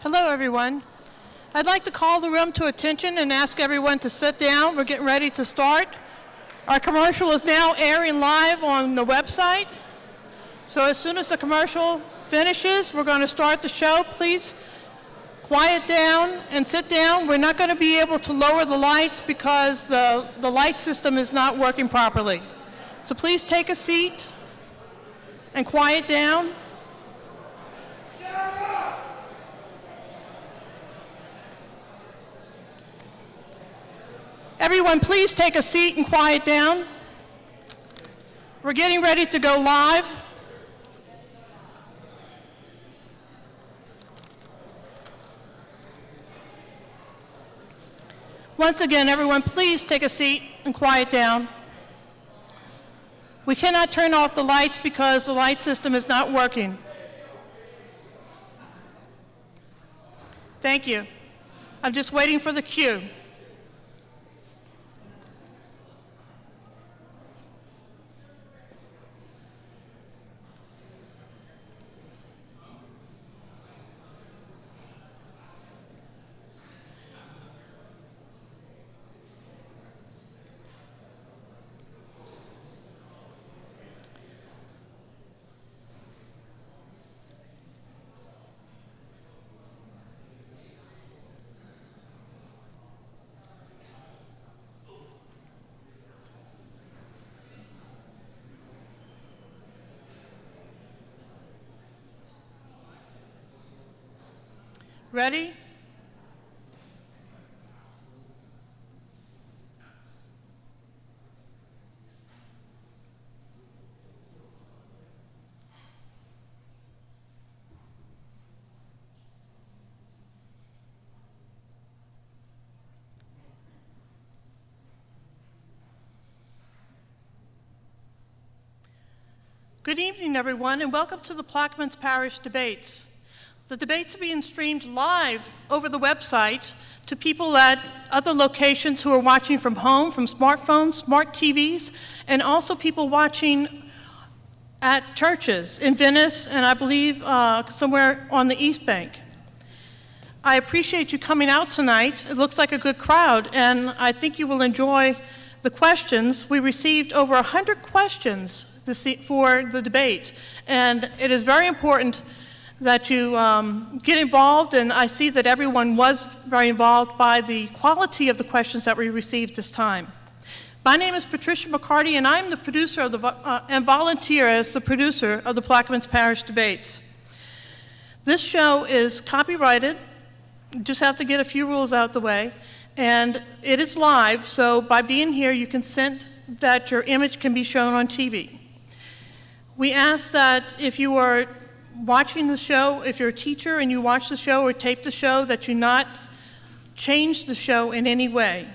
Hello, everyone. I'd like to call the room to attention and ask everyone to sit down. We're getting ready to start. Our commercial is now airing live on the website. So as soon as the commercial finishes, we're going to start the show. Please quiet down and sit down. We're not going to be able to lower the lights because the light system is not working properly. So please take a seat and quiet down. Everyone, please take a seat and quiet down. We're getting ready to go live. Once again, everyone, please take a seat and quiet down. We cannot turn off the lights because the light system is not working. Thank you. I'm just waiting for the cue. Ready? Good evening, everyone, and welcome to the Plaquemines Parish Debates. The debates are being streamed live over the website to people at other locations who are watching from home, from smartphones, smart TVs, and also people watching at churches in Venice and I believe somewhere on the East Bank. I appreciate you coming out tonight. It looks like a good crowd, and I think you will enjoy the questions. We received over 100 questions for the debate, and it is very important that you get involved, and I see that everyone was very involved by the quality of the questions that we received this time. My name is Patricia McCarty, and I'm the producer of and volunteer as the producer of the Plaquemines Parish Debates. This show is copyrighted. You just have to get a few rules out the way, and it is live, so by being here, you consent that your image can be shown on TV. We ask that if you are watching the show, if you're a teacher and you watch the show or tape the show, that you not change the show in any way,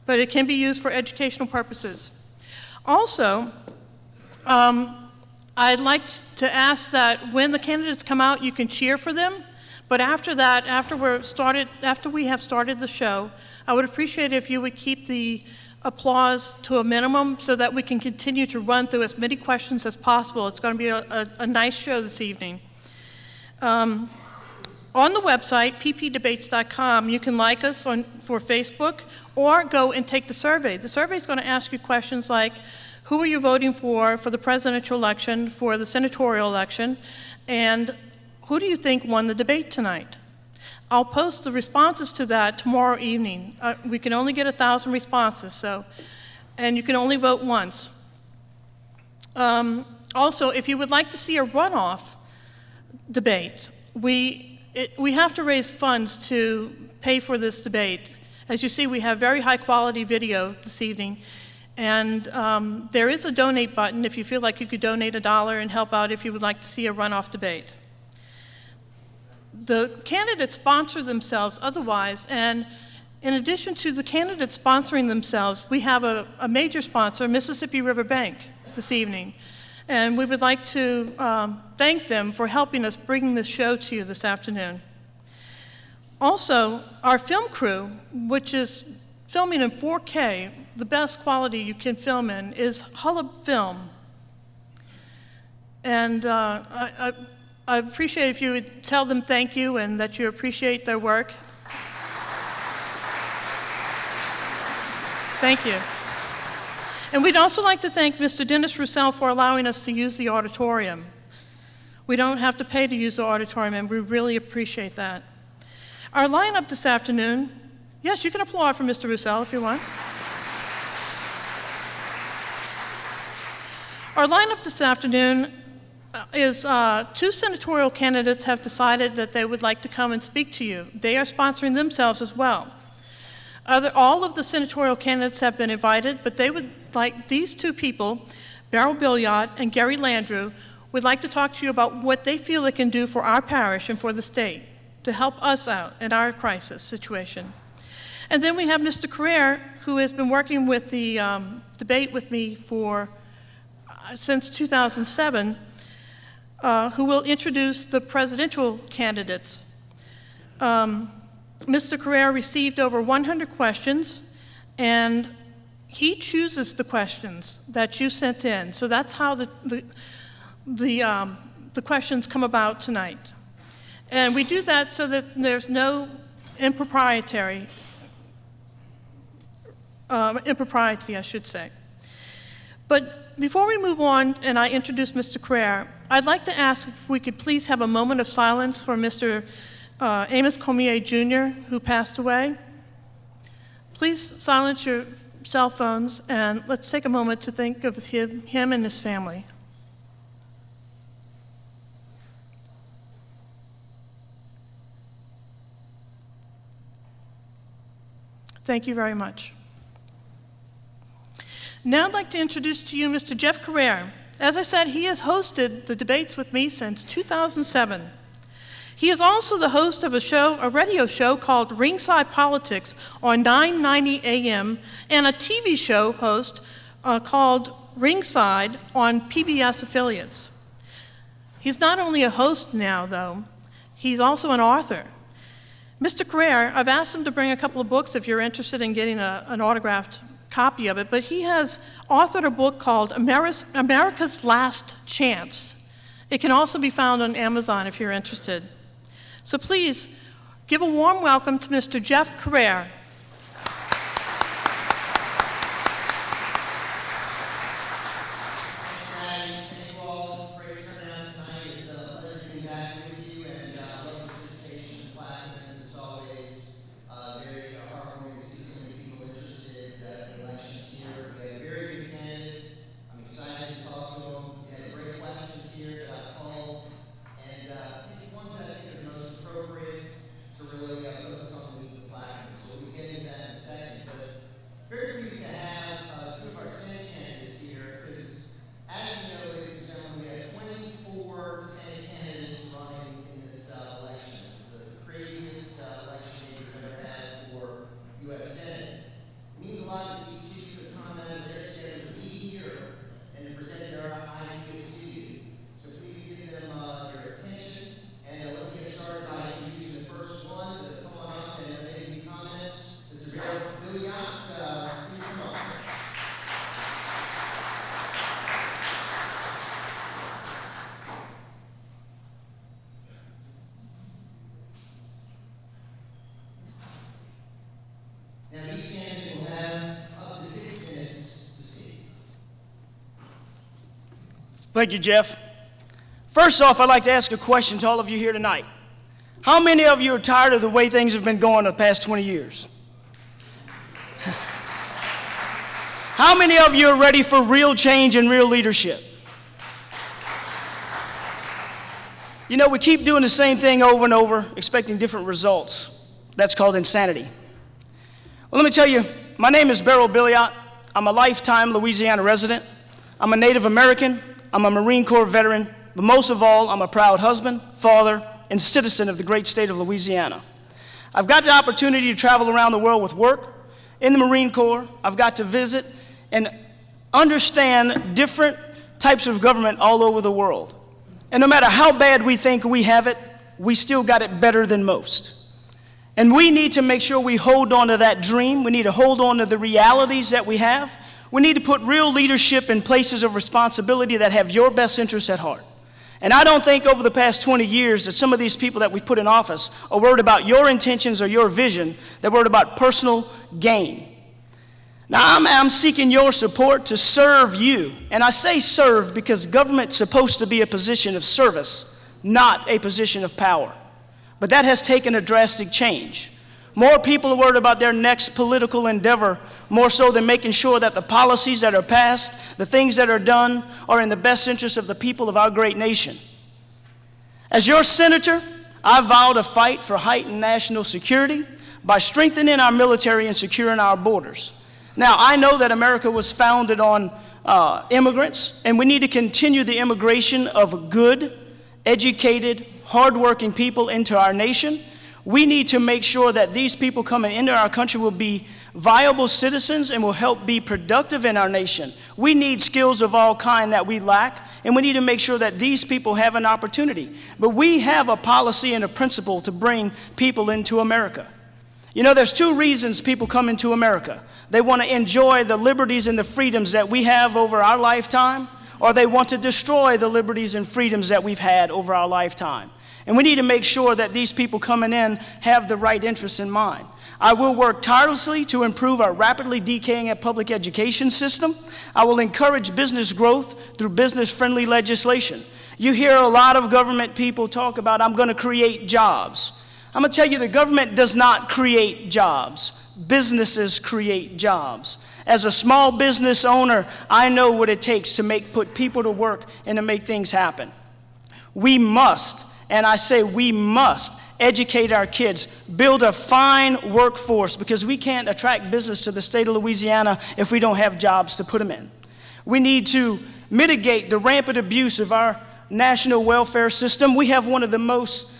but it can be used for educational purposes. Also, I'd like to ask that when the candidates come out, you can cheer for them, but after that, after we have started the show, I would appreciate it if you would keep the applause to a minimum so that we can continue to run through as many questions as possible. It's going to be a nice show this evening. On the website, ppdebates.com, you can like us for Facebook or go and take the survey. The survey is going to ask you questions like, who are you voting for the presidential election, for the senatorial election, and who do you think won the debate tonight? I'll post the responses to that tomorrow evening. We can only get 1,000 responses, and you can only vote once. Also, if you would like to see a runoff debate, we have to raise funds to pay for this debate. As you see, we have very high quality video this evening, and there is a donate button if you feel like you could donate $1 and help out if you would like to see a runoff debate. The candidates sponsor themselves otherwise, and in addition to the candidates sponsoring themselves, we have a major sponsor, Mississippi River Bank, this evening. And we would like to thank them for helping us bring this show to you this afternoon. Also, our film crew, which is filming in 4K, the best quality you can film in, is Hullab Film. And I'd appreciate if you would tell them thank you and that you appreciate their work. Thank you. And we'd also like to thank Mr. Dennis Rousselle for allowing us to use the auditorium. We don't have to pay to use the auditorium, and we really appreciate that. Our lineup this afternoon, yes, you can applaud for Mr. Rousselle if you want. Our lineup this afternoon is two senatorial candidates have decided that they would like to come and speak to you. They are sponsoring themselves as well. All of the senatorial candidates have been invited, but they would like these two people, Beryl Billiot and Gary Landrew, would like to talk to you about what they feel they can do for our parish and for the state to help us out in our crisis situation. And then we have Mr. Cormier, who has been working with the debate with me for since 2007, who will introduce the presidential candidates. Mr. Cormier received over 100 questions, and he chooses the questions that you sent in. So that's how the questions come about tonight. And we do that so that there's no impropriety, I should say. But before we move on and I introduce Mr. Cormier, I'd like to ask if we could please have a moment of silence for Mr. Amos Cormier Jr., who passed away. Please silence your cell phones and let's take a moment to think of him and his family. Thank you very much. Now I'd like to introduce to you Mr. Jeff Cormier. As I said, he has hosted the debates with me since 2007. He is also the host of a radio show called Ringside Politics on 990 AM and a TV show host called Ringside on PBS affiliates. He's not only a host now, though, he's also an author. Mr. Cormier, I've asked him to bring a couple of books if you're interested in getting an autographed copy of it, but he has authored a book called America's Last Chance. It can also be found on Amazon if you're interested. So please give a warm welcome to Mr. Jeff Cormier. Thank you all for your turnout tonight. It's a pleasure to be back with you, and I love the participation in Plaquemines. It's always very heartwarming to see so many people interested in the elections here. We have very good candidates. I'm excited to talk to them. We had great questions here that I called, and the ones that I think are the most appropriate to really focus on the needs of Plaquemines. So we'll get into that in a second. But very pleased to have two of our Senate candidates here, because as you know, ladies and gentlemen, we have 24 Senate candidates running in this election. It's the craziest election we've ever had for U.S. Senate. It means a lot that these two could come out of their schedule to be here and to present their ideas to you. So please give them your attention, and let me get started by introducing the first one to come on up and make any comments. This is Beryl Billiot. Please come on. Now each candidate will have up to 6 minutes to speak. Thank you, Jeff. First off, I'd like to ask a question to all of you here tonight. How many of you are tired of the way things have been going the past 20 years? How many of you are ready for real change and real leadership? You know, we keep doing the same thing over and over, expecting different results. That's called insanity. Well, let me tell you, my name is Beryl Billiot. I'm a lifetime Louisiana resident. I'm a Native American. I'm a Marine Corps veteran. But most of all, I'm a proud husband, father, and citizen of the great state of Louisiana. I've got the opportunity to travel around the world with work in the Marine Corps. I've got to visit and understand different types of government all over the world. And no matter how bad we think we have it, we still got it better than most. And we need to make sure we hold on to that dream. We need to hold on to the realities that we have. We need to put real leadership in places of responsibility that have your best interests at heart. And I don't think over the past 20 years that some of these people that we put in office are worried about your intentions or your vision. They're worried about personal gain. Now, I'm seeking your support to serve you. And I say serve because government's supposed to be a position of service, not a position of power. But that has taken a drastic change. More people are worried about their next political endeavor, more so than making sure that the policies that are passed, the things that are done, are in the best interest of the people of our great nation. As your senator, I vow to fight for heightened national security by strengthening our military and securing our borders. Now, I know that America was founded on immigrants, and we need to continue the immigration of good, educated, hardworking people into our nation. We need to make sure that these people coming into our country will be viable citizens and will help be productive in our nation. We need skills of all kind that we lack, and we need to make sure that these people have an opportunity. But we have a policy and a principle to bring people into America. You know, there's two reasons people come into America. They want to enjoy the liberties and the freedoms that we have over our lifetime, or they want to destroy the liberties and freedoms that we've had over our lifetime. And we need to make sure that these people coming in have the right interests in mind. I will work tirelessly to improve our rapidly decaying public education system. I will encourage business growth through business-friendly legislation. You hear a lot of government people talk about, I'm going to create jobs. I'm going to tell you, the government does not create jobs. Businesses create jobs. As a small business owner, I know what it takes to put people to work and to make things happen. We must, and I say we must, educate our kids, build a fine workforce, because we can't attract business to the state of Louisiana if we don't have jobs to put them in. We need to mitigate the rampant abuse of our national welfare system. We have one of the most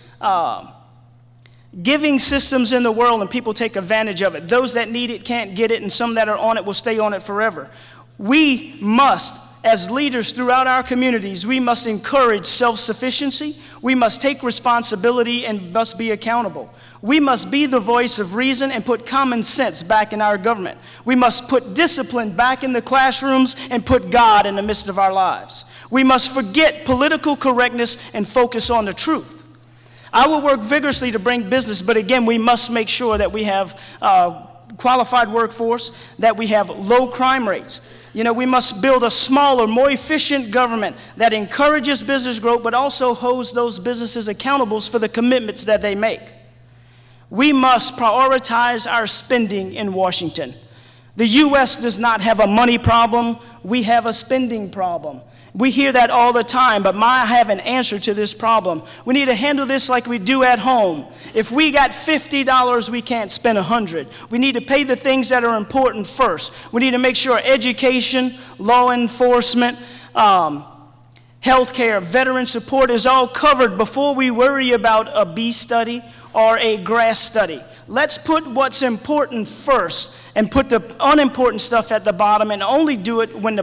giving systems in the world, and people take advantage of it. Those that need it can't get it, and some that are on it will stay on it forever. We must, as leaders throughout our communities, we must encourage self-sufficiency. We must take responsibility and must be accountable. We must be the voice of reason and put common sense back in our government. We must put discipline back in the classrooms and put God in the midst of our lives. We must forget political correctness and focus on the truth. I will work vigorously to bring business, but again, we must make sure that we have qualified workforce, that we have low crime rates. You know, we must build a smaller, more efficient government that encourages business growth, but also holds those businesses accountable for the commitments that they make. We must prioritize our spending in Washington. The U.S. does not have a money problem. We have a spending problem. We hear that all the time, but I have an answer to this problem. We need to handle this like we do at home. If we got $50, we can't spend $100. We need to pay the things that are important first. We need to make sure education, law enforcement, health care, veteran support is all covered before we worry about a bee study or a grass study. Let's put what's important first and put the unimportant stuff at the bottom, and only do it when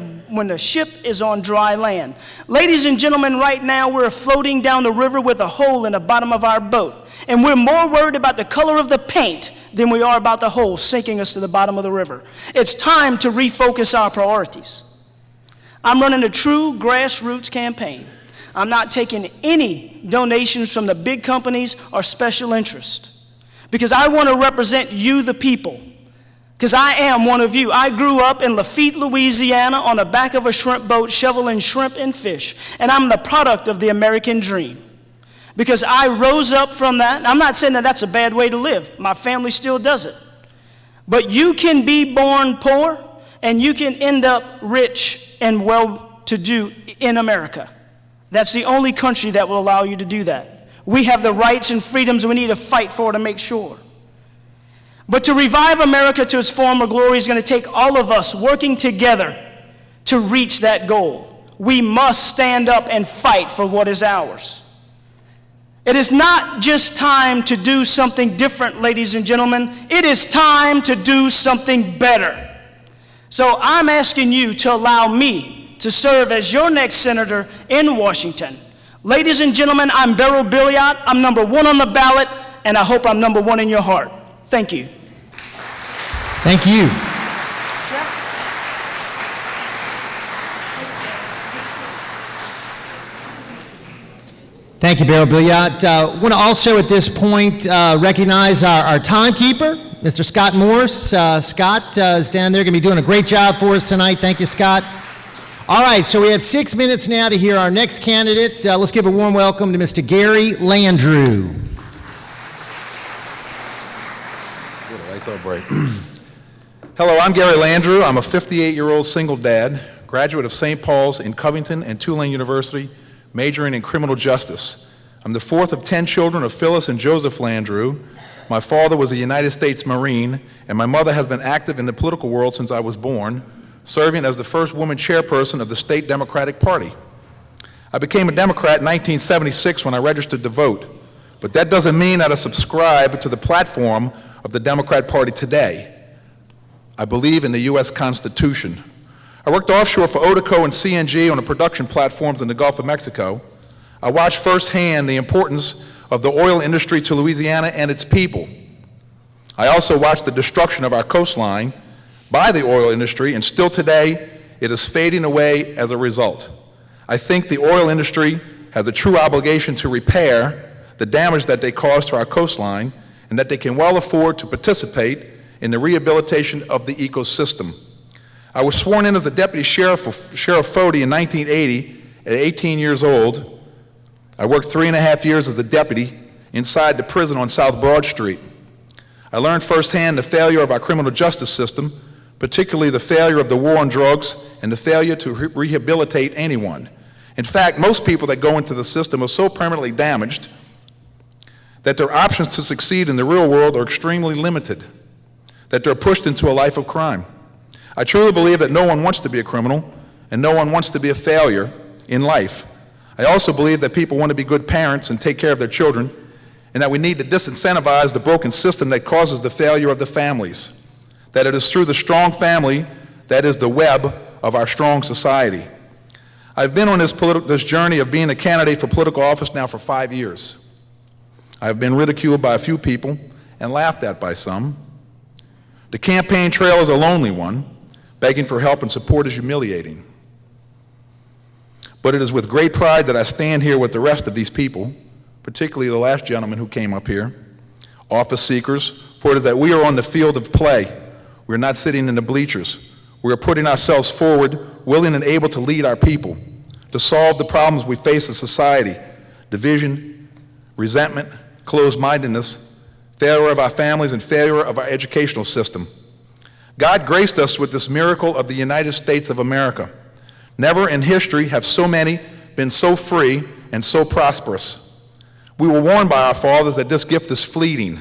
the ship is on dry land. Ladies and gentlemen, right now we're floating down the river with a hole in the bottom of our boat, and we're more worried about the color of the paint than we are about the hole sinking us to the bottom of the river. It's time to refocus our priorities. I'm running a true grassroots campaign. I'm not taking any donations from the big companies or special interests, because I want to represent you, the people. Because I am one of you. I grew up in Lafitte, Louisiana, on the back of a shrimp boat shoveling shrimp and fish. And I'm the product of the American dream. Because I rose up from that. I'm not saying that that's a bad way to live. My family still does it. But you can be born poor, and you can end up rich and well-to-do in America. That's the only country that will allow you to do that. We have the rights and freedoms we need to fight for to make sure. But to revive America to its former glory is going to take all of us working together to reach that goal. We must stand up and fight for what is ours. It is not just time to do something different, ladies and gentlemen. It is time to do something better. So I'm asking you to allow me to serve as your next senator in Washington. Ladies and gentlemen, I'm Beryl Billiot. I'm number 1 on the ballot, and I hope I'm number 1 in your heart. Thank you. Thank you. Thank you, Beryl Billiot. Want to also at this point recognize our timekeeper, Mr. Scott Morris. Scott is down there, going to be doing a great job for us tonight. Thank you, Scott. All right, so we have 6 minutes now to hear our next candidate. Let's give a warm welcome to Mr. Gary Landrew. The lights are bright. Hello, I'm Gary Landrew. I'm a 58-year-old single dad, graduate of St. Paul's in Covington and Tulane University, majoring in criminal justice. I'm the fourth of 10 children of Phyllis and Joseph Landrew. My father was a United States Marine, and my mother has been active in the political world since I was born, serving as the first woman chairperson of the state Democratic Party. I became a Democrat in 1976 when I registered to vote, but that doesn't mean that I subscribe to the platform of the Democrat Party today. I believe in the U.S. Constitution. I worked offshore for Auditorium and CNG on the production platforms in the Gulf of Mexico. I watched firsthand the importance of the oil industry to Louisiana and its people. I also watched the destruction of our coastline by the oil industry, and still today, it is fading away as a result. I think the oil industry has a true obligation to repair the damage that they caused to our coastline, and that they can well afford to participate in the rehabilitation of the ecosystem. I was sworn in as a deputy sheriff for Sheriff Fody in 1980 at 18 years old. I worked 3.5 years as a deputy inside the prison on South Broad Street. I learned firsthand the failure of our criminal justice system, particularly the failure of the war on drugs and the failure to rehabilitate anyone. In fact, most people that go into the system are so permanently damaged that their options to succeed in the real world are extremely limited, that they're pushed into a life of crime. I truly believe that no one wants to be a criminal and no one wants to be a failure in life. I also believe that people want to be good parents and take care of their children, and that we need to disincentivize the broken system that causes the failure of the families, that it is through the strong family that is the web of our strong society. I've been on this journey of being a candidate for political office now for 5 years. I've been ridiculed by a few people and laughed at by some. The campaign trail is a lonely one. Begging for help and support is humiliating. But it is with great pride that I stand here with the rest of these people, particularly the last gentleman who came up here, office seekers, for it is that we are on the field of play. We're not sitting in the bleachers. We are putting ourselves forward, willing and able to lead our people, to solve the problems we face in society: division, resentment, closed-mindedness, failure of our families, and failure of our educational system. God graced us with this miracle of the United States of America. Never in history have so many been so free and so prosperous. We were warned by our fathers that this gift is fleeting,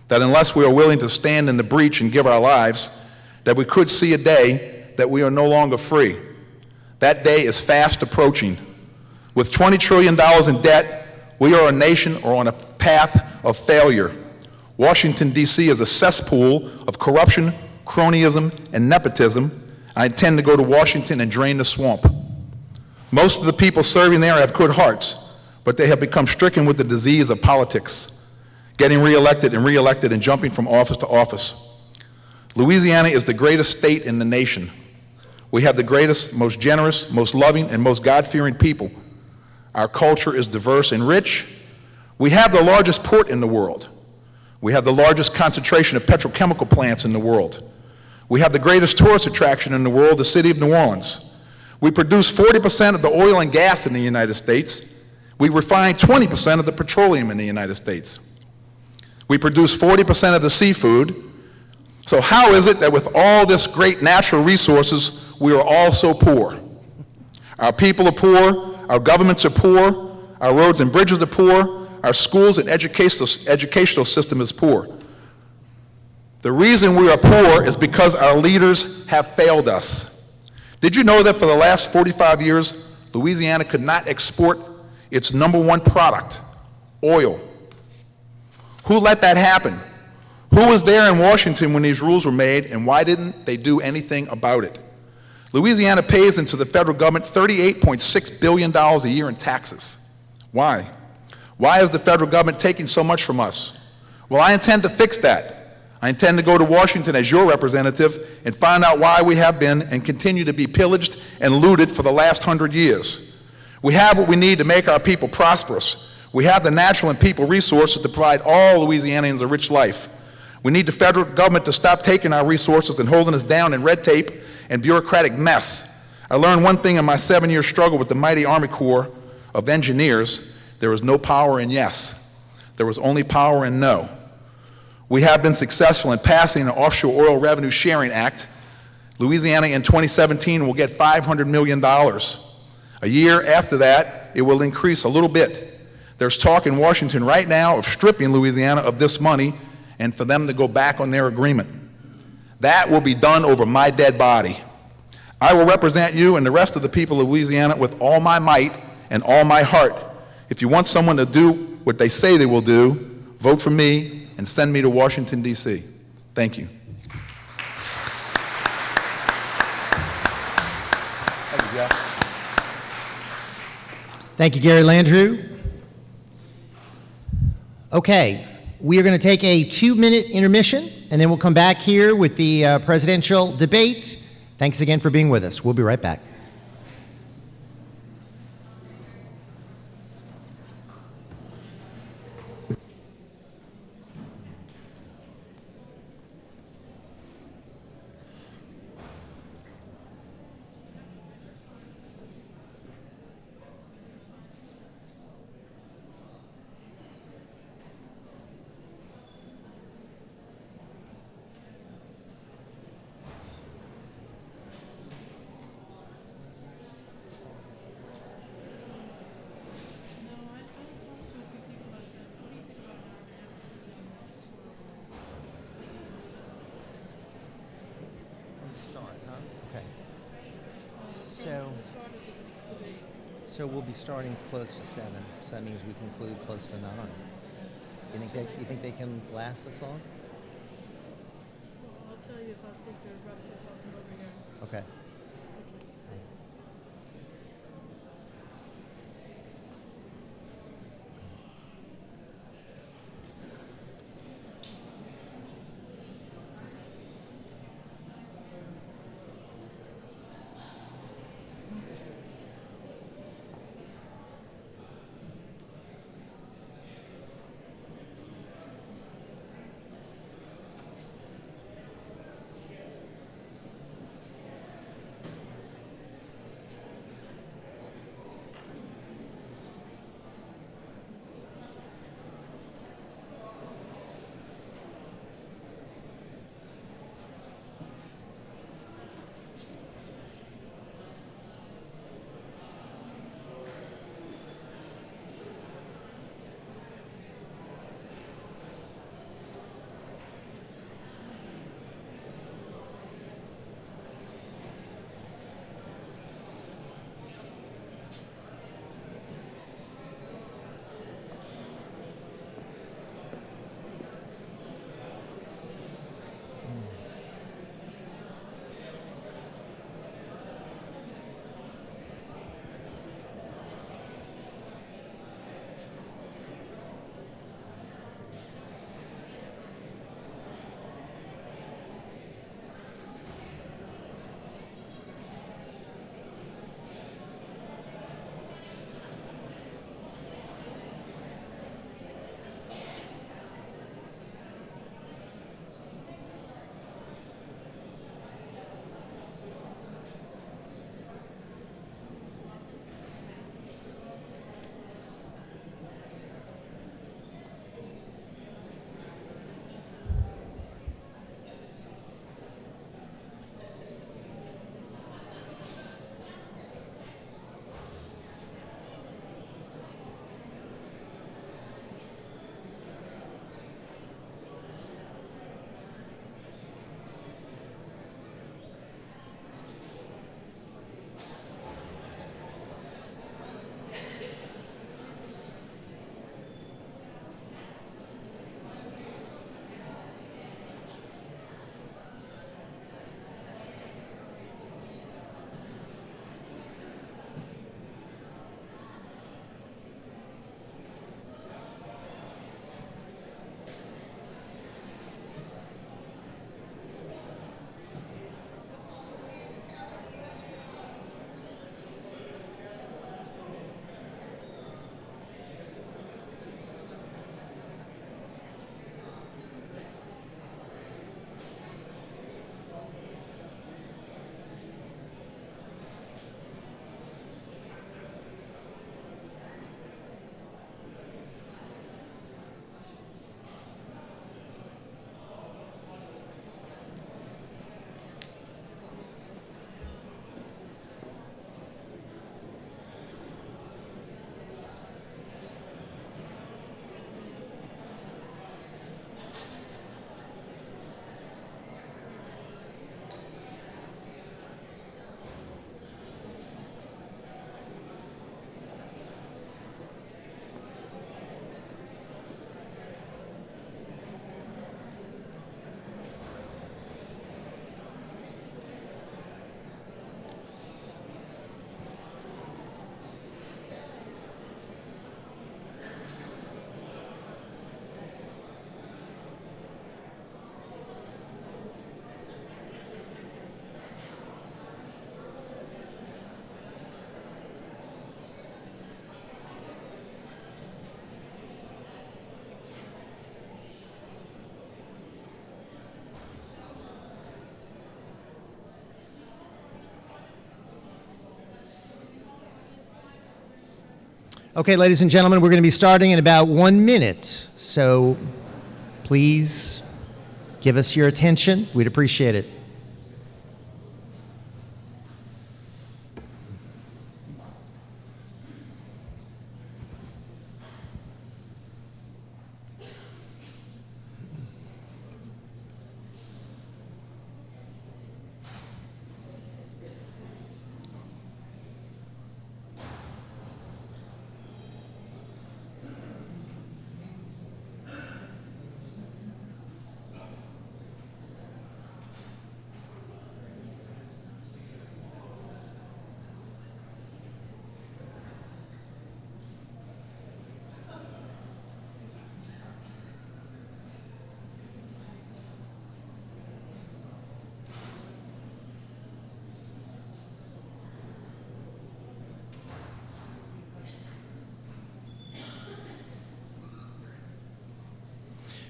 that unless we are willing to stand in the breach and give our lives, that we could see a day that we are no longer free. That day is fast approaching. With $20 trillion in debt, we are a nation or on a path of failure. Washington, D.C. is a cesspool of corruption, cronyism, and nepotism. I intend to go to Washington and drain the swamp. Most of the people serving there have good hearts, but they have become stricken with the disease of politics, getting reelected and jumping from office to office. Louisiana is the greatest state in the nation. We have the greatest, most generous, most loving, and most God-fearing people. Our culture is diverse and rich. We have the largest port in the world. We have the largest concentration of petrochemical plants in the world. We have the greatest tourist attraction in the world, the city of New Orleans. We produce 40% of the oil and gas in the United States. We refine 20% of the petroleum in the United States. We produce 40% of the seafood. So how is it that with all this great natural resources, we are all so poor? Our people are poor, our governments are poor, our roads and bridges are poor, our schools and educational system is poor. The reason we are poor is because our leaders have failed us. Did you know that for the last 45 years, Louisiana could not export its #1 product, oil? Who let that happen? Who was there in Washington when these rules were made, and why didn't they do anything about it? Louisiana pays into the federal government $38.6 billion a year in taxes. Why? Why is the federal government taking so much from us? Well, I intend to fix that. I intend to go to Washington as your representative and find out why we have been and continue to be pillaged and looted for the last 100 years. We have what we need to make our people prosperous. We have the natural and people resources to provide all Louisianians a rich life. We need the federal government to stop taking our resources and holding us down in red tape and bureaucratic mess. I learned one thing in my 7-year struggle with the mighty Army Corps of Engineers: there was no power in yes. There was only power in no. We have been successful in passing the Offshore Oil Revenue Sharing Act. Louisiana in 2017 will get $500 million. A year after that, it will increase a little bit. There's talk in Washington right now of stripping Louisiana of this money and for them to go back on their agreement. That will be done over my dead body. I will represent you and the rest of the people of Louisiana with all my might and all my heart. If you want someone to do what they say they will do, vote for me and send me to Washington, D.C. Thank you. Thank you, Jeff. Thank you, Gary Landrieu. Okay, we are going to take a 2-minute intermission, and then we'll come back here with the presidential debate. Thanks again for being with us. We'll be right back. So we'll be starting close to 7, so that means we conclude close to 9. You think they can last this long? I'll tell you if I think the rest of something over here. Okay. Okay, ladies and gentlemen, we're going to be starting in about 1 minute. So please give us your attention. We'd appreciate it.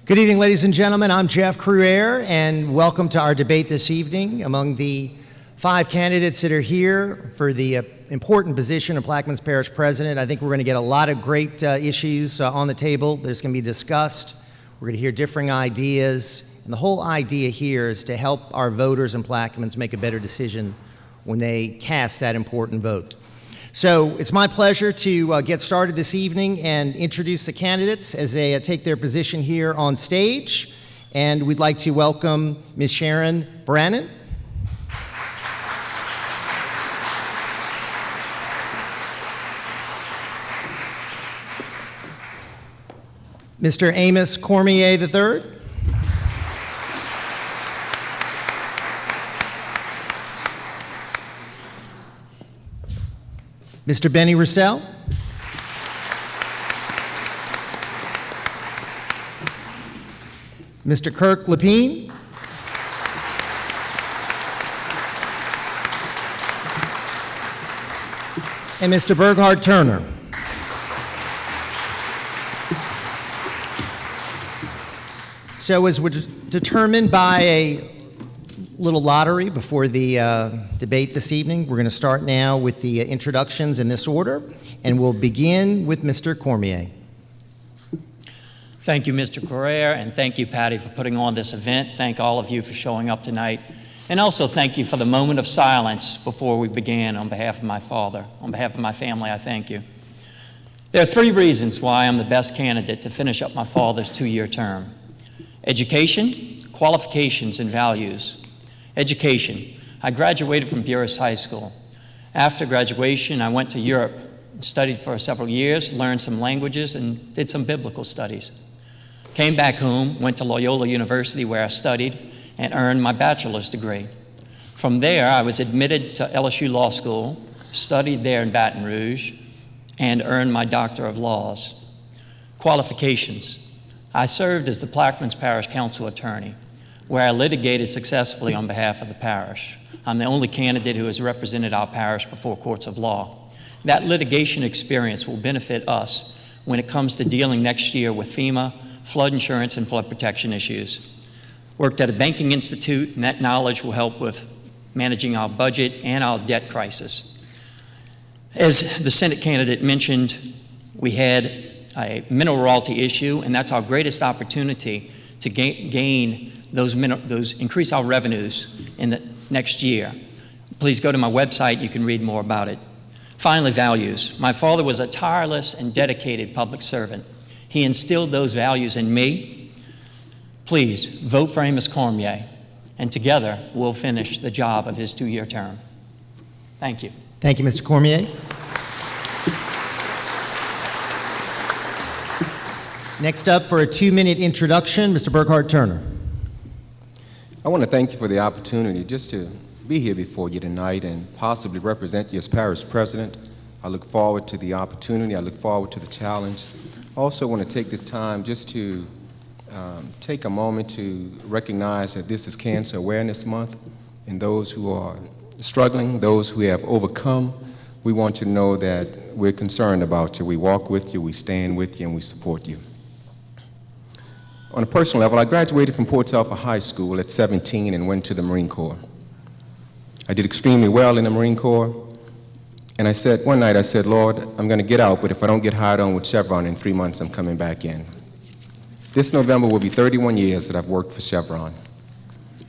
Good evening, ladies and gentlemen. I'm Jeff Cruere, and welcome to our debate this evening. Among the 5 candidates that are here for the important position of Plaquemines Parish President, I think we're going to get a lot of great issues on the table that's going to be discussed. We're going to hear differing ideas, and the whole idea here is to help our voters in Plaquemines make a better decision when they cast that important vote. So it's my pleasure to get started this evening and introduce the candidates as they take their position here on stage. And we'd like to welcome Ms. Sharon Branan. Mr. Amos Cormier III. Mr. Benny Rousselle. Mr. Kirk Lepine. And Mr. Burghart Turner. So as was determined by a little lottery before the debate this evening, we're going to start now with the introductions in this order, and we'll begin with Mr. Cormier. Thank you, Mr. Correa, and thank you, Patty, for putting on this event. Thank all of you for showing up tonight. And also thank you for the moment of silence before we began on behalf of my father. On behalf of my family, I thank you. There are 3 reasons why I'm the best candidate to finish up my father's 2-year term: education, qualifications, and values. Education. I graduated from Buras High School. After graduation, I went to Europe, studied for several years, learned some languages, and did some biblical studies. Came back home, went to Loyola University where I studied and earned my bachelor's degree. From there, I was admitted to LSU Law School, studied there in Baton Rouge, and earned my Doctor of Laws. Qualifications. I served as the Plaquemines Parish Council Attorney, where I litigated successfully on behalf of the parish. I'm the only candidate who has represented our parish before courts of law. That litigation experience will benefit us when it comes to dealing next year with FEMA, flood insurance, and flood protection issues. Worked at a banking institute, and that knowledge will help with managing our budget and our debt crisis. As the Senate candidate mentioned, we had a mineral royalty issue, and that's our greatest opportunity to increase our revenues in the next year. Please go to my website, you can read more about it. Finally, values. My father was a tireless and dedicated public servant. He instilled those values in me. Please vote for Amos Cormier, and together we'll finish the job of his 2-year term. Thank you. Thank you, Mr. Cormier. Next up for a 2-minute introduction, Mr. Burghart Turner. I want to thank you for the opportunity just to be here before you tonight and possibly represent you as parish president. I look forward to the opportunity. I look forward to the challenge. I also want to take this time just to take a moment to recognize that this is Cancer Awareness Month, and those who are struggling, those who have overcome, we want you to know that we're concerned about you. We walk with you, we stand with you, and we support you. On a personal level, I graduated from Port Sulphur High School at 17 and went to the Marine Corps. I did extremely well in the Marine Corps. And I said, one night I said, Lord, I'm going to get out, but if I don't get hired on with Chevron in 3 months, I'm coming back in. This November will be 31 years that I've worked for Chevron.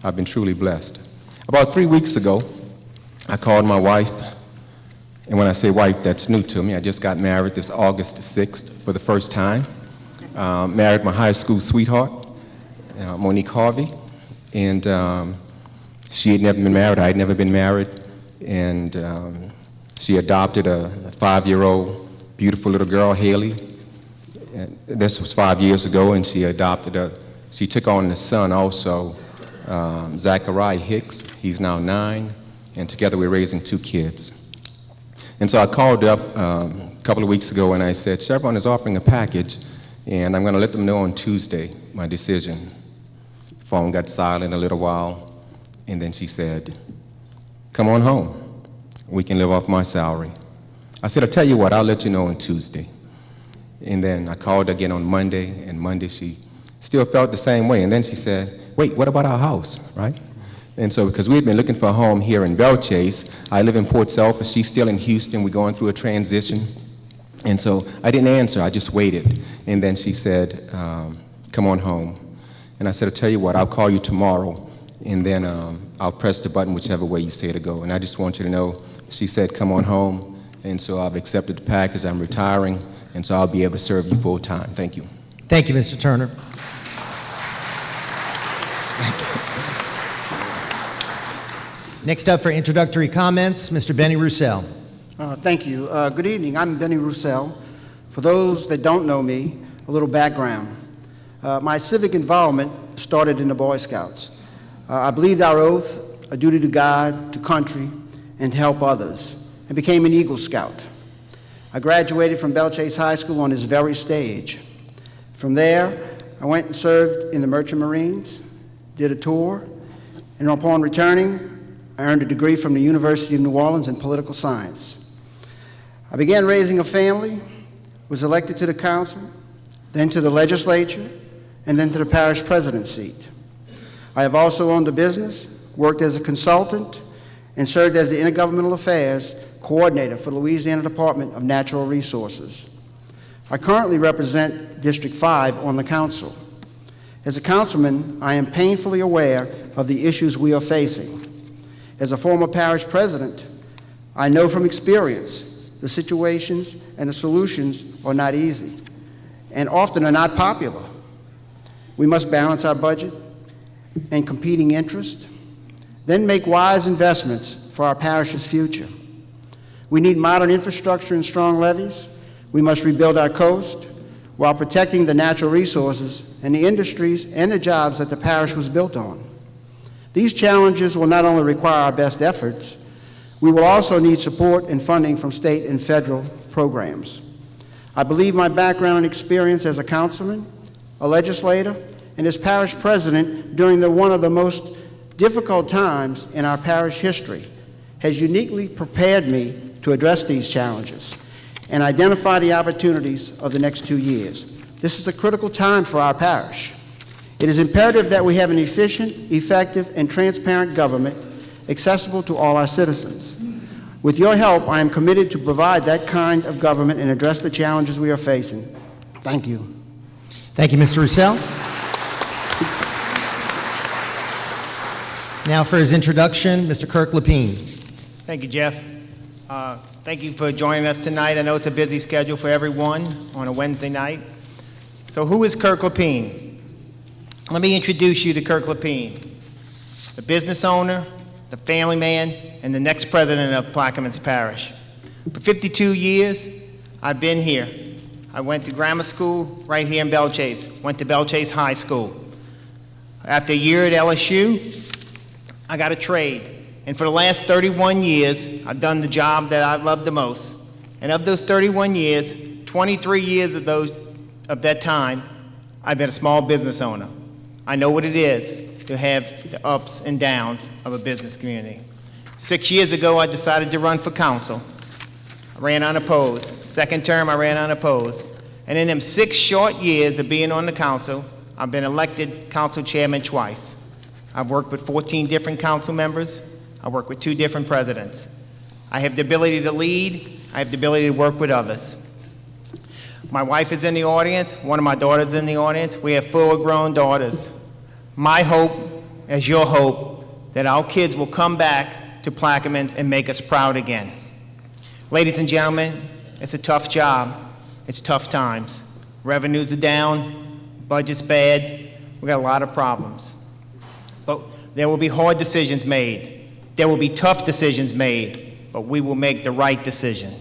I've been truly blessed. About 3 weeks ago, I called my wife, and when I say wife, that's new to me. I just got married this August 6th for the first time. Married my high school sweetheart, Monique Harvey, and she had never been married. I had never been married, and she adopted a 5-year-old beautiful little girl, Haley. And this was 5 years ago, and she took on the son also, Zachariah Hicks. He's now 9, and together we're raising 2 kids. And so I called up a couple of weeks ago and I said, Chevron is offering a package, and I'm going to let them know on Tuesday my decision. The phone got silent a little while, and then she said, come on home. We can live off my salary. I said, I'll tell you what, I'll let you know on Tuesday. And then I called again on Monday, and Monday she still felt the same way. And then she said, wait, what about our house, right? And so, because we had been looking for a home here in Belle Chase, I live in Port Sulphur, she's still in Houston, we're going through a transition. And so I didn't answer, I just waited. And then she said, come on home. And I said, I'll tell you what, I'll call you tomorrow, and then I'll press the button whichever way you say to go. And I just want you to know, she said, come on home. And so I've accepted the package, I'm retiring, and so I'll be able to serve you full time. Thank you. Thank you, Mr. Turner. Next up for introductory comments, Mr. Benny Rousselle. Thank you. Good evening. I'm Benny Rousselle. For those that don't know me, a little background. My civic involvement started in the Boy Scouts. I believed our oath, a duty to God, to country, and to help others, and became an Eagle Scout. I graduated from Belle Chase High School on this very stage. From there, I went and served in the Merchant Marines, did a tour, and upon returning, I earned a degree from the University of New Orleans in political science. I began raising a family, was elected to the council, then to the legislature, and then to the parish president seat. I have also owned a business, worked as a consultant, and served as the Intergovernmental Affairs Coordinator for the Louisiana Department of Natural Resources. I currently represent District 5 on the council. As a councilman, I am painfully aware of the issues we are facing. As a former parish president, I know from experience the situations and the solutions are not easy and often are not popular. We must balance our budget and competing interests, then make wise investments for our parish's future. We need modern infrastructure and strong levees. We must rebuild our coast while protecting the natural resources and the industries and the jobs that the parish was built on. These challenges will not only require our best efforts, we will also need support and funding from state and federal programs. I believe my background and experience as a councilman, a legislator, and as parish president during one of the most difficult times in our parish history has uniquely prepared me to address these challenges and identify the opportunities of the next 2 years. This is a critical time for our parish. It is imperative that we have an efficient, effective, and transparent government accessible to all our citizens. With your help, I am committed to provide that kind of government and address the challenges we are facing. Thank you. Thank you, Mr. Rousselle. Now for his introduction, Mr. Kirk Lepine. Thank you, Jeff. Thank you for joining us tonight. I know it's a busy schedule for everyone on a Wednesday night. So who is Kirk Lepine? Let me introduce you to Kirk Lepine, the business owner, the family man, and the next president of Plaquemines Parish. For 52 years, I've been here. I went to grammar school right here in Belle Chase, went to Belle Chase High School. After a year at LSU, I got a trade. And for the last 31 years, I've done the job that I love the most. And of those 31 years, 23 years of that time, I've been a small business owner. I know what it is to have the ups and downs of a business community. 6 years ago, I decided to run for council. I ran unopposed. Second term, I ran unopposed. And in them 6 short years of being on the council, I've been elected council chairman twice. I've worked with 14 different council members. I worked with 2 different presidents. I have the ability to lead. I have the ability to work with others. My wife is in the audience. One of my daughters is in the audience. We have full-grown daughters. My hope is your hope that our kids will come back to Plaquemines and make us proud again. Ladies and gentlemen, it's a tough job. It's tough times. Revenues are down. Budget's bad. We got a lot of problems. But there will be hard decisions made. There will be tough decisions made, but we will make the right decision.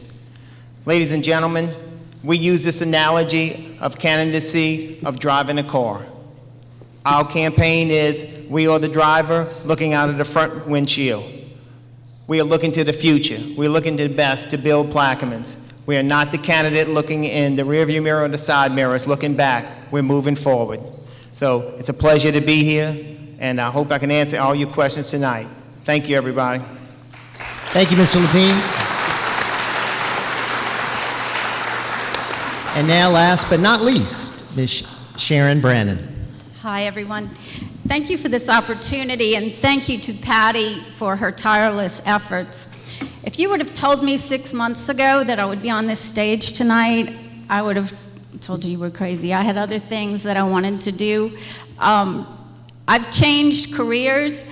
Ladies and gentlemen, we use this analogy of candidacy of driving a car. Our campaign is, we are the driver looking out of the front windshield. We are looking to the future. We're looking to the best to build Plaquemines. We are not the candidate looking in the rearview mirror or the side mirrors, looking back. We're moving forward. So it's a pleasure to be here, and I hope I can answer all your questions tonight. Thank you, everybody. Thank you, Mr. Lepine. And now, last but not least, Ms. Sharon Branan. Hi, everyone. Thank you for this opportunity, and thank you to Patty for her tireless efforts. If you would have told me 6 months ago that I would be on this stage tonight, I would have told you were crazy. I had other things that I wanted to do. I've changed careers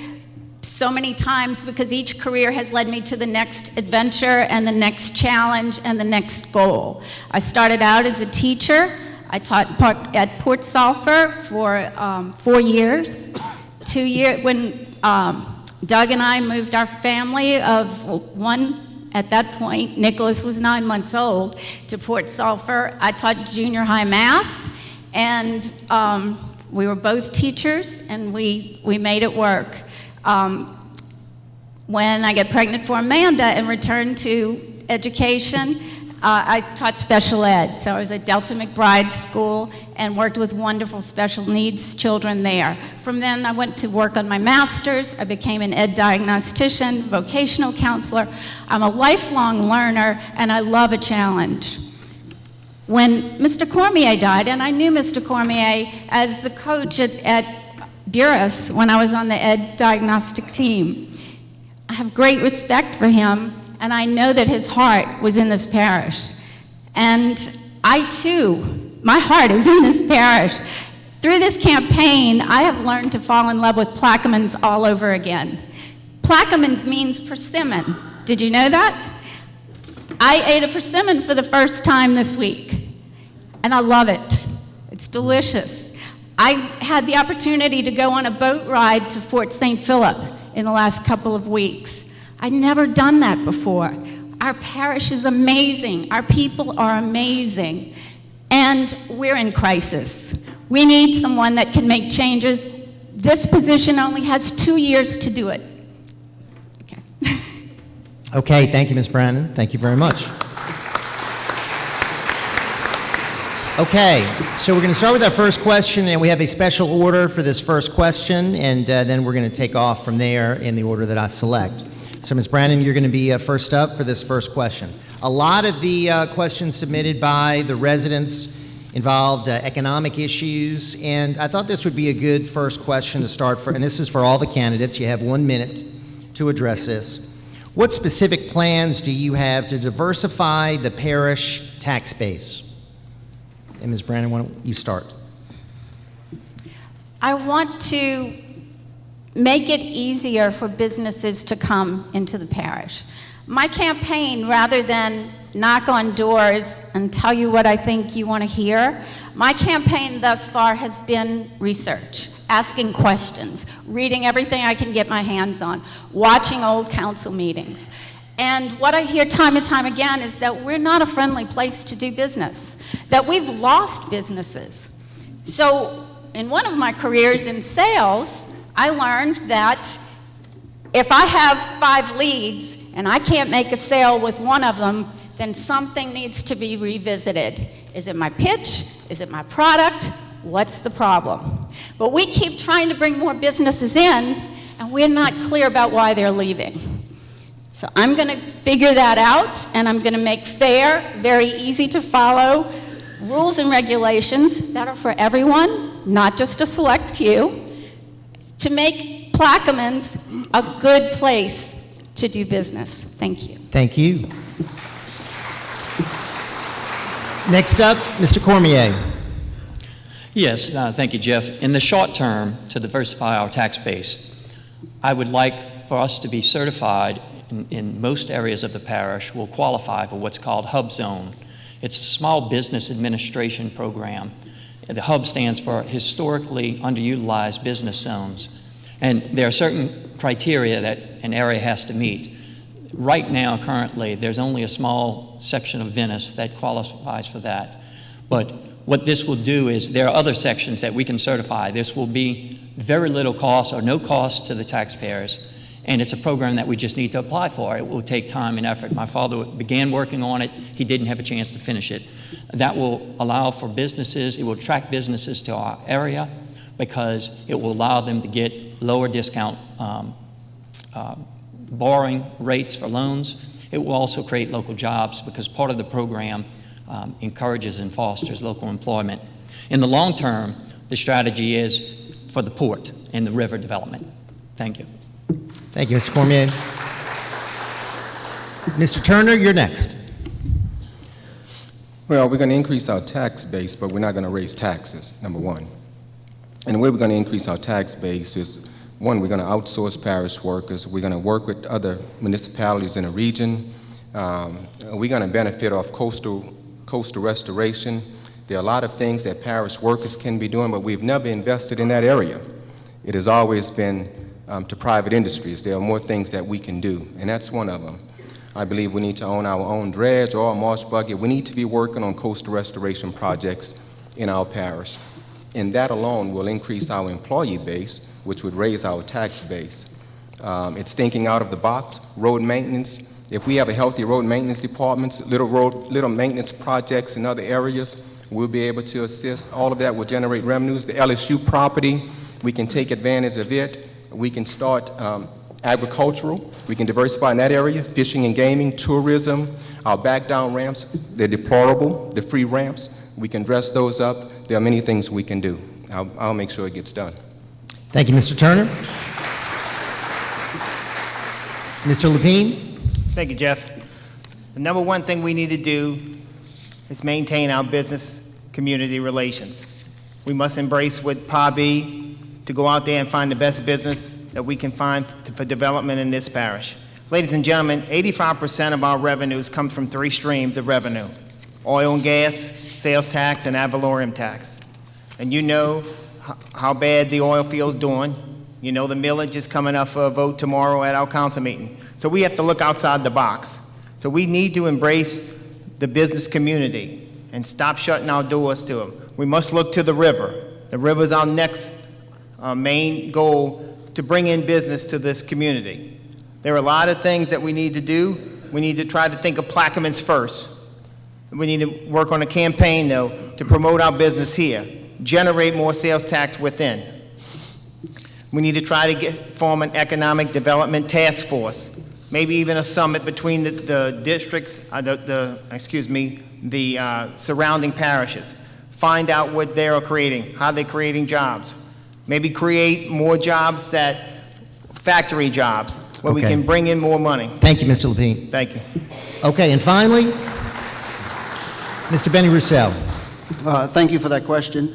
so many times because each career has led me to the next adventure and the next challenge and the next goal. I started out as a teacher. I taught at Port Sulphur for 4 years. 2 years when Doug and I moved our family of one. At that point, Nicholas was 9 months old, to Port Sulphur. I taught junior high math, and we were both teachers, and we made it work. When I got pregnant for Amanda and returned to education, I taught special ed. So I was at Delta McBride School and worked with wonderful special needs children there. From then, I went to work on my master's. I became an ed diagnostician, vocational counselor. I'm a lifelong learner, and I love a challenge. When Mr. Cormier died, and I knew Mr. Cormier as the coach at Burris when I was on the ed diagnostic team, I have great respect for him, and I know that his heart was in this parish. And I too, my heart is in this parish. Through this campaign, I have learned to fall in love with Plaquemines all over again. Plaquemines means persimmon. Did you know that? I ate a persimmon for the first time this week, and I love it. It's delicious. I had the opportunity to go on a boat ride to Fort St. Philip in the last couple of weeks. I'd never done that before. Our parish is amazing. Our people are amazing. And we're in crisis. We need someone that can make changes. This position only has 2 years to do it. Okay. Okay, thank you, Ms. Branan. Thank you very much. Okay, so we're going to start with our first question, and we have a special order for this first question, and then we're going to take off from there in the order that I select. So, Ms. Branan, you're going to be first up for this first question. A lot of the questions submitted by the residents involved economic issues, and I thought this would be a good first question to start for, and this is for all the candidates. You have 1 minute to address this. What specific plans do you have to diversify the parish tax base? And Ms. Branan, why don't you start? I want to make it easier for businesses to come into the parish. My campaign, rather than knock on doors and tell you what I think you want to hear, my campaign thus far has been research, asking questions, reading everything I can get my hands on, watching old council meetings. And what I hear time and time again is that we're not a friendly place to do business, that we've lost businesses. So in one of my careers in sales, I learned that if I have 5 leads and I can't make a sale with one of them, then something needs to be revisited. Is it my pitch? Is it my product? What's the problem? But we keep trying to bring more businesses in, and we're not clear about why they're leaving. So I'm going to figure that out, and I'm going to make fair, very easy to follow rules and regulations that are for everyone, not just a select few, to make Plaquemines a good place to do business. Thank you. Thank you. Next up, Mr. Cormier. Yes, thank you, Jeff. In the short term, to diversify our tax base, I would like for us to be certified in most areas of the parish will qualify for what's called Hub Zone. It's a small business administration program. The HUB stands for Historically Underutilized Business Zones. And there are certain criteria that an area has to meet. Right now, currently, there's only a small section of Venice that qualifies for that. But what this will do is there are other sections that we can certify. This will be very little cost or no cost to the taxpayers. And it's a program that we just need to apply for. It will take time and effort. My father began working on it. He didn't have a chance to finish it. That will allow for businesses, it will attract businesses to our area because it will allow them to get lower discount borrowing rates for loans. It will also create local jobs because part of the program encourages and fosters local employment. In the long term, the strategy is for the port and the river development. Thank you. Thank you, Mr. Cormier. Mr. Turner, you're next. Well, we're going to increase our tax base, but we're not going to raise taxes, number one. And the way we're going to increase our tax base is, one, we're going to outsource parish workers. We're going to work with other municipalities in the region. We're going to benefit off coastal restoration. There are a lot of things that parish workers can be doing, but we've never invested in that area. It has always been to private industries. There are more things that we can do, and that's one of them. I believe we need to own our own dredge or a marsh bucket. We need to be working on coastal restoration projects in our parish. And that alone will increase our employee base, which would raise our tax base. It's thinking out of the box. Road maintenance. If we have a healthy road maintenance department, little maintenance projects in other areas, we'll be able to assist. All of that will generate revenues. The LSU property, we can take advantage of it. We can start agricultural. We can diversify in that area, fishing and gaming, tourism. Our back down ramps, they're deplorable, the free ramps. We can dress those up. There are many things we can do. I'll make sure it gets done. Thank you, Mr. Turner. Mr. Lepine. Thank you, Jeff. The number one thing we need to do is maintain our business community relations. We must embrace what PABI to go out there and find the best business that we can find for development in this parish. Ladies and gentlemen, 85% of our revenues come from three streams of revenue: oil and gas, sales tax, and ad valorem tax. And you know how bad the oil field's doing. You know the millage is coming up for a vote tomorrow at our council meeting. So we have to look outside the box. So we need to embrace the business community and stop shutting our doors to them. We must look to the river. The river is our next main goal to bring in business to this community. There are a lot of things that we need to do. We need to try to think of Plaquemines first. We need to work on a campaign, though, to promote our business here, generate more sales tax within. We need to try to form an economic development task force, maybe even a summit between the districts, the surrounding parishes. Find out what they are creating, how they're creating jobs. Maybe create more jobs, factory jobs, where we can bring in more money. Thank you, Mr. Lepine. Thank you. Okay, and finally, Mr. Benny Rousselle. Thank you for that question.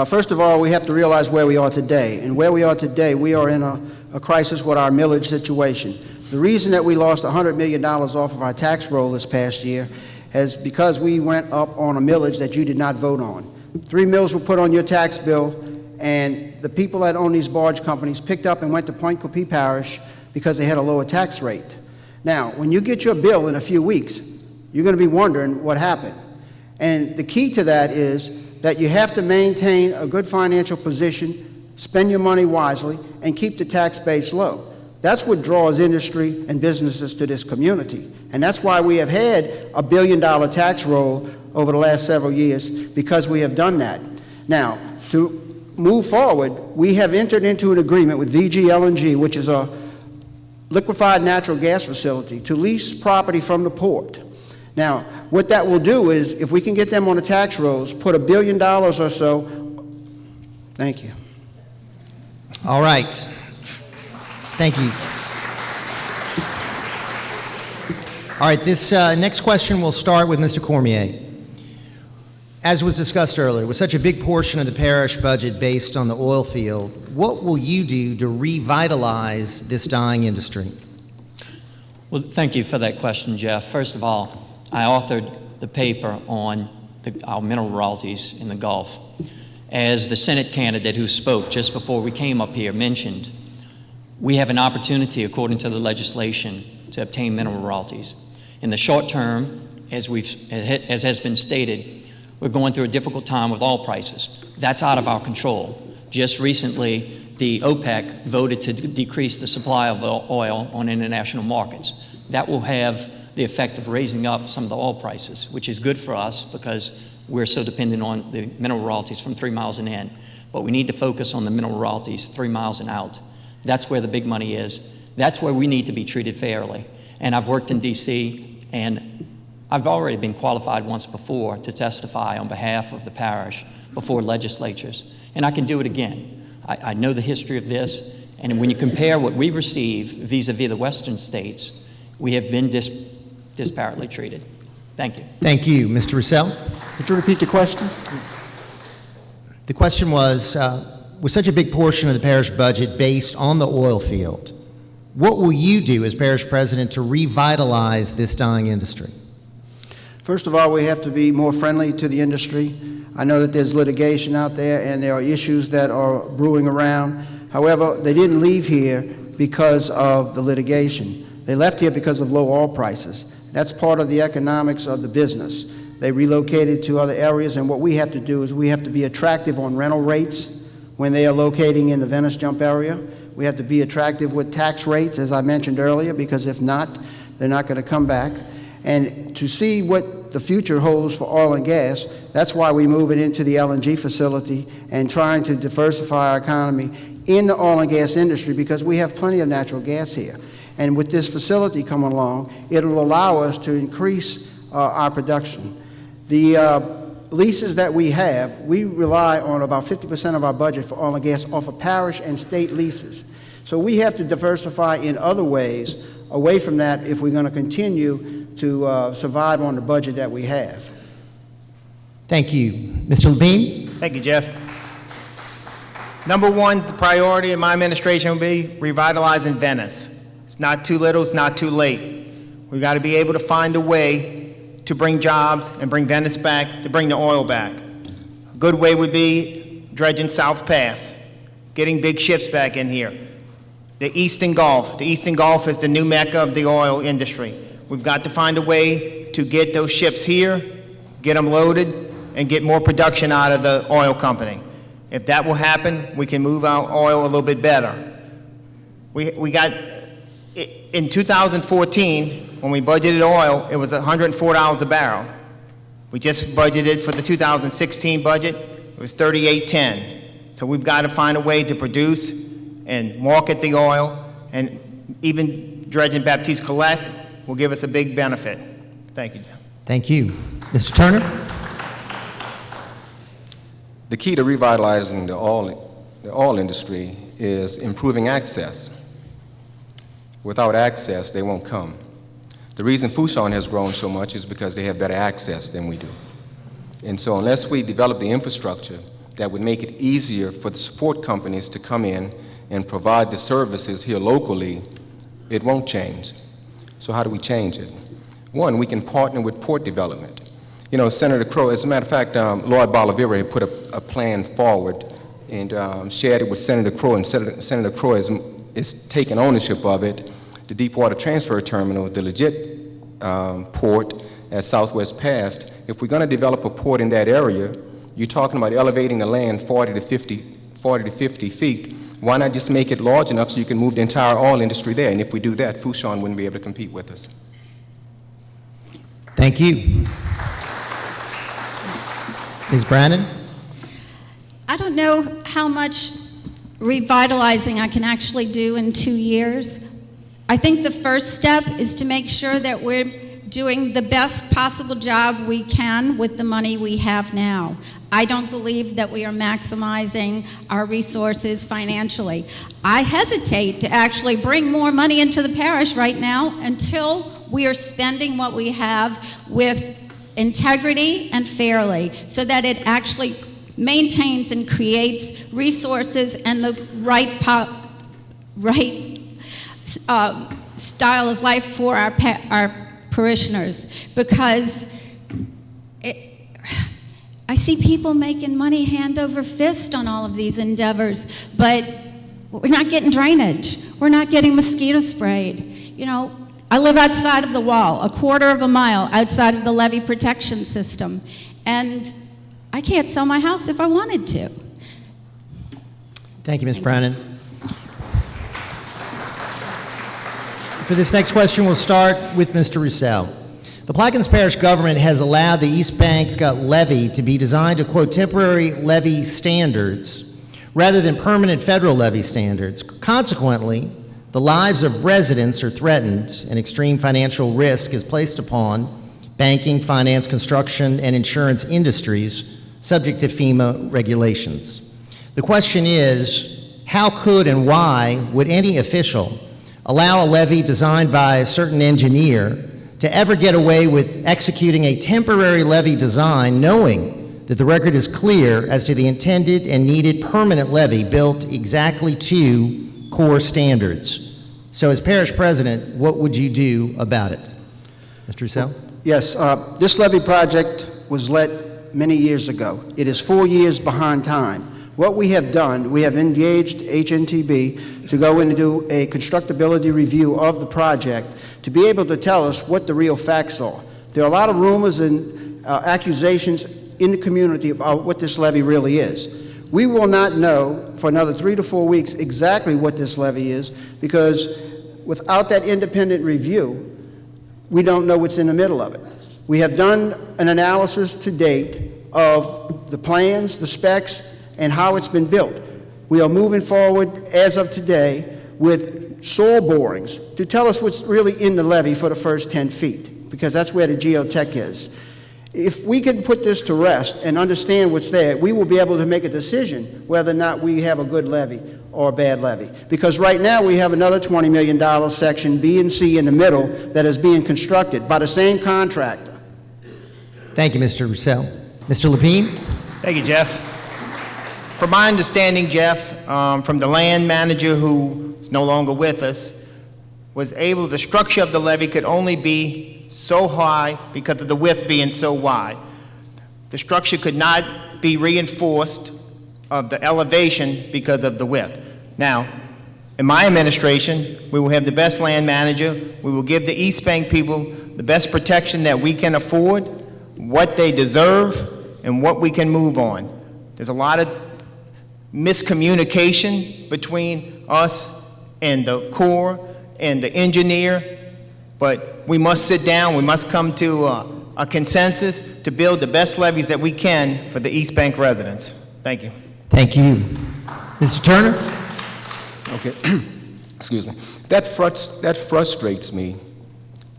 First of all, we have to realize where we are today. And where we are today, we are in a crisis with our millage situation. The reason that we lost $100 million off of our tax roll this past year is because we went up on a millage that you did not vote on. 3 mills were put on your tax bill, and the people that own these barge companies picked up and went to Point Coupee Parish because they had a lower tax rate. Now, when you get your bill in a few weeks, you're going to be wondering what happened. And the key to that is that you have to maintain a good financial position, spend your money wisely, and keep the tax base low. That's what draws industry and businesses to this community. And that's why we have had a $1 billion tax roll over the last several years, because we have done that. Now, to move forward, we have entered into an agreement with VG LNG, which is a liquefied natural gas facility, to lease property from the port. Now, what that will do is, if we can get them on the tax rolls, put $1 billion or so. Thank you. All right. Thank you. All right, this next question will start with Mr. Cormier. As was discussed earlier, with such a big portion of the parish budget based on the oil field, what will you do to revitalize this dying industry? Well, thank you for that question, Jeff. First of all, I authored the paper on our mineral royalties in the Gulf. As the Senate candidate who spoke just before we came up here mentioned, we have an opportunity, according to the legislation, to obtain mineral royalties. In the short term, as has been stated, we're going through a difficult time with oil prices. That's out of our control. Just recently, the OPEC voted to decrease the supply of oil on international markets. That will have the effect of raising up some of the oil prices, which is good for us because we're so dependent on the mineral royalties from 3 miles and in. But we need to focus on the mineral royalties 3 miles and out. That's where the big money is. That's where we need to be treated fairly. And I've worked in D.C., and I've already been qualified once before to testify on behalf of the parish before legislatures, and I can do it again. I know the history of this, and when you compare what we receive vis-a-vis the western states, we have been disparately treated. Thank you. Thank you. Mr. Rousselle? Could you repeat the question? The question was, with such a big portion of the parish budget based on the oil field, what will you do as parish president to revitalize this dying industry? First of all, we have to be more friendly to the industry. I know that there's litigation out there and there are issues that are brewing around. However, they didn't leave here because of the litigation. They left here because of low oil prices. That's part of the economics of the business. They relocated to other areas, and what we have to do is we have to be attractive on rental rates when they are locating in the Venice Jump area. We have to be attractive with tax rates, as I mentioned earlier, because if not, they're not going to come back. And to see what the future holds for oil and gas, that's why we move it into the LNG facility and trying to diversify our economy in the oil and gas industry, because we have plenty of natural gas here. And with this facility coming along, it'll allow us to increase our production. The leases that we have, we rely on about 50% of our budget for oil and gas off of parish and state leases. So we have to diversify in other ways away from that if we're going to continue to survive on the budget that we have. Thank you. Mr. Lepine? Thank you, Jeff. Number one, the priority of my administration will be revitalizing Venice. It's not too little, it's not too late. We've got to be able to find a way to bring jobs and bring Venice back, to bring the oil back. A good way would be dredging South Pass, getting big ships back in here. The Eastern Gulf is the new mecca of the oil industry. We've got to find a way to get those ships here, get them loaded, and get more production out of the oil company. If that will happen, we can move our oil a little bit better. We got, in 2014, when we budgeted oil, it was $104 a barrel. We just budgeted for the 2016 budget, it was $38.10. So we've got to find a way to produce and market the oil, and even dredging Baptiste Colette will give us a big benefit. Thank you, Jim. Thank you. Mr. Turner? The key to revitalizing the oil industry is improving access. Without access, they won't come. The reason Fouchon has grown so much is because they have better access than we do. And so unless we develop the infrastructure that would make it easier for the support companies to come in and provide the services here locally, it won't change. So how do we change it? One, we can partner with port development. You know, Senator Crow, as a matter of fact, Lloyd Bolivar put a plan forward and shared it with Senator Crow, and Senator Crow is taking ownership of it. The Deepwater Transfer Terminal, the legit port at Southwest Pass. If we're going to develop a port in that area, you're talking about elevating the land 40 to 50 feet. Why not just make it large enough so you can move the entire oil industry there? And if we do that, Fouchon wouldn't be able to compete with us. Thank you. Ms. Branan? I don't know how much revitalizing I can actually do in 2 years. I think the first step is to make sure that we're doing the best possible job we can with the money we have now. I don't believe that we are maximizing our resources financially. I hesitate to actually bring more money into the parish right now until we are spending what we have with integrity and fairly so that it actually maintains and creates resources and the right style of life for our parishioners. Because I see people making money hand over fist on all of these endeavors, but we're not getting drainage. We're not getting mosquito sprayed. You know, I live outside of the wall, a quarter of a mile outside of the levee protection system, and I can't sell my house if I wanted to. Thank you, Ms. Branan. For this next question, we'll start with Mr. Rousselle. The Plaquemines Parish government has allowed the East Bank levee to be designed to quote temporary levee standards rather than permanent federal levee standards. Consequently, the lives of residents are threatened and extreme financial risk is placed upon banking, finance, construction, and insurance industries subject to FEMA regulations. The question is, how could and why would any official allow a levee designed by a certain engineer to ever get away with executing a temporary levee design knowing that the record is clear as to the intended and needed permanent levee built exactly to core standards? So as parish president, what would you do about it? Mr. Rousselle? Yes, this levee project was let many years ago. It is 4 years behind time. What we have done, we have engaged HNTB to go in and do a constructability review of the project to be able to tell us what the real facts are. There are a lot of rumors and accusations in the community about what this levee really is. We will not know for another 3 to 4 weeks exactly what this levee is, because without that independent review, we don't know what's in the middle of it. We have done an analysis to date of the plans, the specs, and how it's been built. We are moving forward as of today with soil borings to tell us what's really in the levee for the first 10 feet, because that's where the geotech is. If we can put this to rest and understand what's there, we will be able to make a decision whether or not we have a good levee or a bad levee. Because right now we have another $20 million section B and C in the middle that is being constructed by the same contractor. Thank you, Mr. Rousselle. Mr. Lepine? Thank you, Jeff. From my understanding, Jeff, from the land manager who is no longer with us, the structure of the levee could only be so high because of the width being so wide. The structure could not be reinforced of the elevation because of the width. Now, in my administration, we will have the best land manager. We will give the East Bank people the best protection that we can afford, what they deserve, and what we can move on. There's a lot of miscommunication between us and the Corps and the engineer, but we must sit down, we must come to a consensus to build the best levees that we can for the East Bank residents. Thank you. Thank you. Mr. Turner? Okay, excuse me. That frustrates me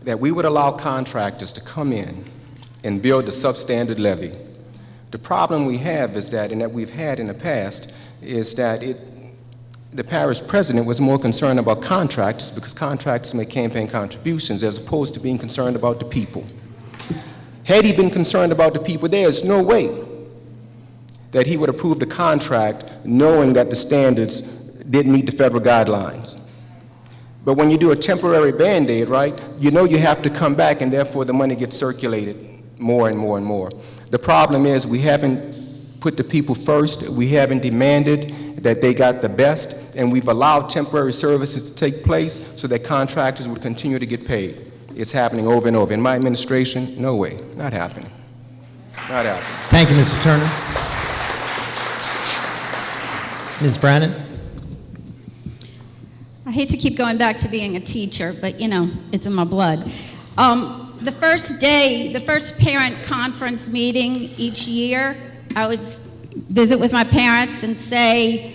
that we would allow contractors to come in and build a substandard levee. The problem we have is that, and that we've had in the past, is that the parish president was more concerned about contractors because contractors make campaign contributions as opposed to being concerned about the people. Had he been concerned about the people, there is no way that he would approve the contract knowing that the standards didn't meet the federal guidelines. But when you do a temporary Band-Aid, right, you know you have to come back and therefore the money gets circulated more and more and more. The problem is we haven't put the people first, we haven't demanded that they got the best, and we've allowed temporary services to take place so that contractors would continue to get paid. It's happening over and over. In my administration, no way, not happening. Not happening. Thank you, Mr. Turner. Ms. Branan? I hate to keep going back to being a teacher, but you know, it's in my blood. The first parent conference meeting each year, I would visit with my parents and say,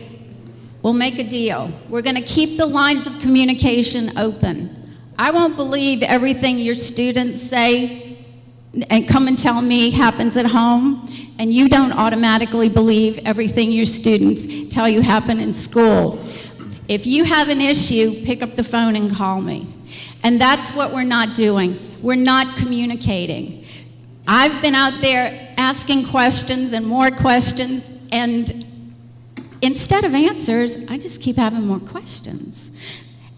we'll make a deal. We're going to keep the lines of communication open. I won't believe everything your students say and come and tell me happens at home, and you don't automatically believe everything your students tell you happen in school. If you have an issue, pick up the phone and call me. And that's what we're not doing. We're not communicating. I've been out there asking questions and more questions, and instead of answers, I just keep having more questions.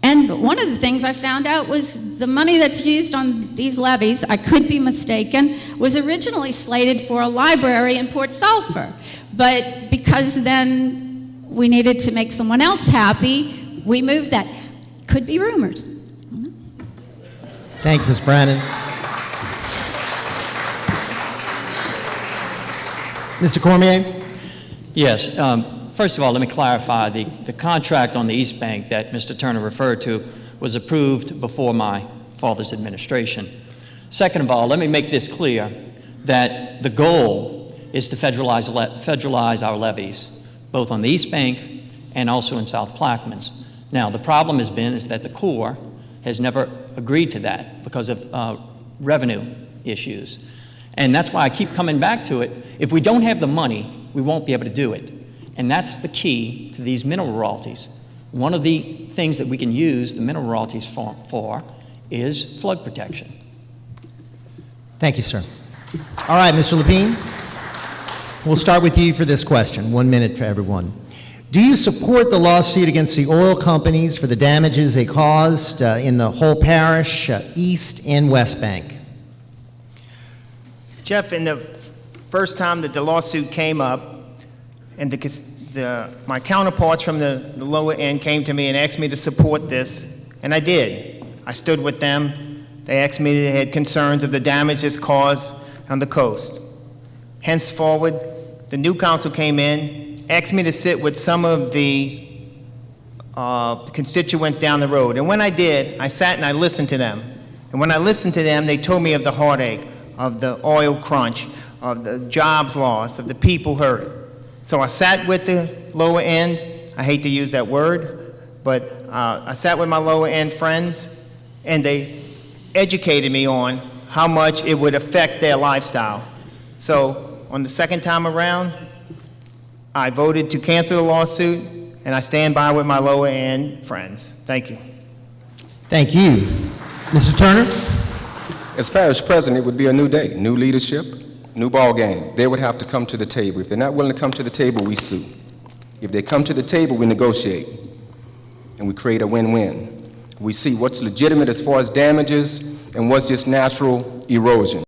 And one of the things I found out was the money that's used on these levies, I could be mistaken, was originally slated for a library in Port Sulphur. But because then we needed to make someone else happy, we moved that. Could be rumors. Thanks, Ms. Branan. Mr. Cormier? Yes. First of all, let me clarify. The contract on the East Bank that Mr. Turner referred to was approved before my father's administration. Second of all, let me make this clear that the goal is to federalize our levies, both on the East Bank and also in South Plaquemines. Now, the problem has been is that the Corps has never agreed to that because of revenue issues. And that's why I keep coming back to it. If we don't have the money, we won't be able to do it. And that's the key to these mineral royalties. One of the things that we can use the mineral royalties for is flood protection. Thank you, sir. All right, Mr. Lepine, we'll start with you for this question. 1 minute for everyone. Do you support the lawsuit against the oil companies for the damages they caused in the whole parish, East and West Bank? Jeff, in the first time that the lawsuit came up, and my counterparts from the lower end came to me and asked me to support this, and I did. I stood with them. They asked me, they had concerns of the damage that's caused on the coast. Henceforward, the new council came in, asked me to sit with some of the constituents down the road. And when I did, I sat and I listened to them. And when I listened to them, they told me of the heartache, of the oil crunch, of the jobs lost, of the people hurt. So I sat with the lower end. I hate to use that word, but I sat with my lower end friends, and they educated me on how much it would affect their lifestyle. So on the second time around, I voted to cancel the lawsuit, and I stand by with my lower end friends. Thank you. Thank you. Mr. Turner? As parish president, it would be a new day, new leadership, new ball game. They would have to come to the table. If they're not willing to come to the table, we sue. If they come to the table, we negotiate, and we create a win-win. We see what's legitimate as far as damages and what's just natural erosion.